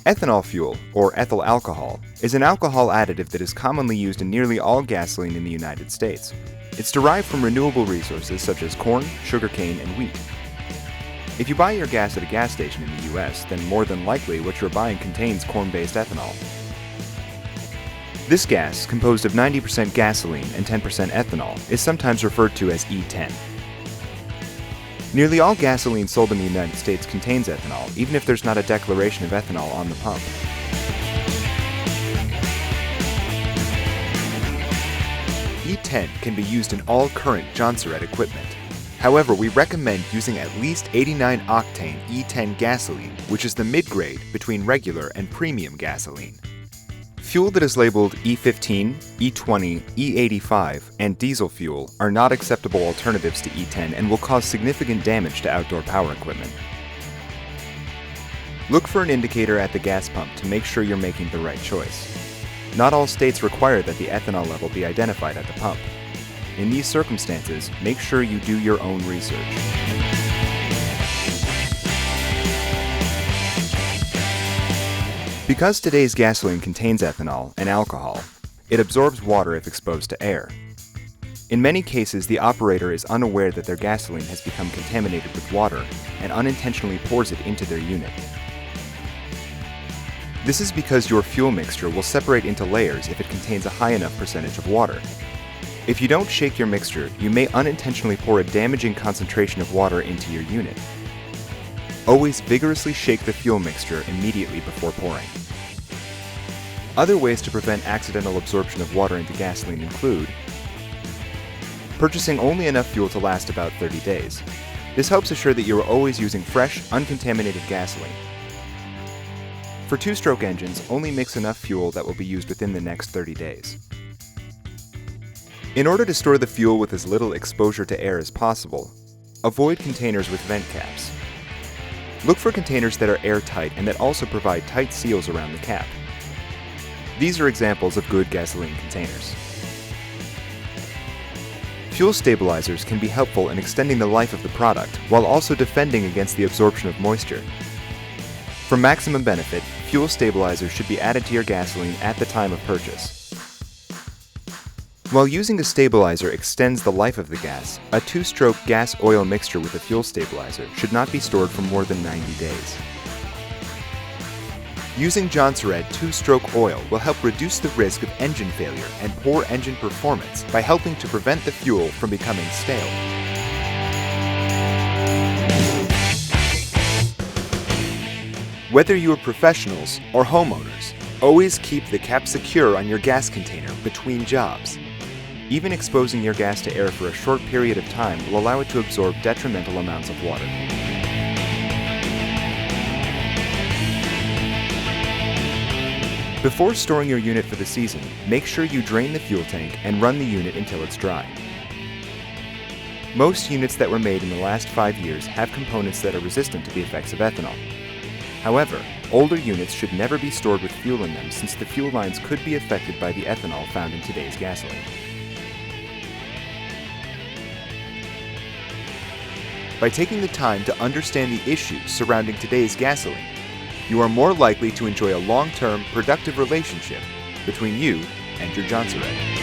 Ethanol fuel, or ethyl alcohol, is an alcohol additive that is commonly used in nearly all gasoline in the United States. It's derived from renewable resources such as corn, sugarcane, and wheat. If you buy your gas at a gas station in the US, then more than likely what you're buying contains corn-based ethanol. This gas, composed of 90% gasoline and 10% ethanol, is sometimes referred to as E10. Nearly all gasoline sold in the United States contains ethanol, even if there's not a declaration of ethanol on the pump. E10 can be used in all current Jonsered equipment. However, we recommend using at least 89-octane E10 gasoline, which is the mid-grade between regular and premium gasoline. Fuel that is labeled E15, E20, E85, and diesel fuel are not acceptable alternatives to E10 and will cause significant damage to outdoor power equipment. Look for an indicator at the gas pump to make sure you're making the right choice. Not all states require that the ethanol level be identified at the pump. In these circumstances, make sure you do your own research. Because today's gasoline contains ethanol and alcohol, it absorbs water if exposed to air. In many cases, the operator is unaware that their gasoline has become contaminated with water and unintentionally pours it into their unit. This is because your fuel mixture will separate into layers if it contains a high enough percentage of water. If you don't shake your mixture, you may unintentionally pour a damaging concentration of water into your unit. Always vigorously shake the fuel mixture immediately before pouring. Other ways to prevent accidental absorption of water into gasoline include purchasing only enough fuel to last about 30 days. This helps assure that you are always using fresh, uncontaminated gasoline. For two-stroke engines, only mix enough fuel that will be used within the next 30 days. In order to store the fuel with as little exposure to air as possible, avoid containers with vent caps. Look for containers that are airtight and that also provide tight seals around the cap. These are examples of good gasoline containers. Fuel stabilizers can be helpful in extending the life of the product while also defending against the absorption of moisture. For maximum benefit, fuel stabilizers should be added to your gasoline at the time of purchase. While using a stabilizer extends the life of the gas, a two-stroke gas-oil mixture with a fuel stabilizer should not be stored for more than 90 days. Using Jonsered two-stroke oil will help reduce the risk of engine failure and poor engine performance by helping to prevent the fuel from becoming stale. Whether you are professionals or homeowners, always keep the cap secure on your gas container between jobs. Even exposing your gas to air for a short period of time will allow it to absorb detrimental amounts of water. Before storing your unit for the season, make sure you drain the fuel tank and run the unit until it's dry. Most units that were made in the last 5 years have components that are resistant to the effects of ethanol. However, older units should never be stored with fuel in them since the fuel lines could be affected by the ethanol found in today's gasoline. By taking the time to understand the issues surrounding today's gasoline, you are more likely to enjoy a long-term, productive relationship between you and your Jonsered.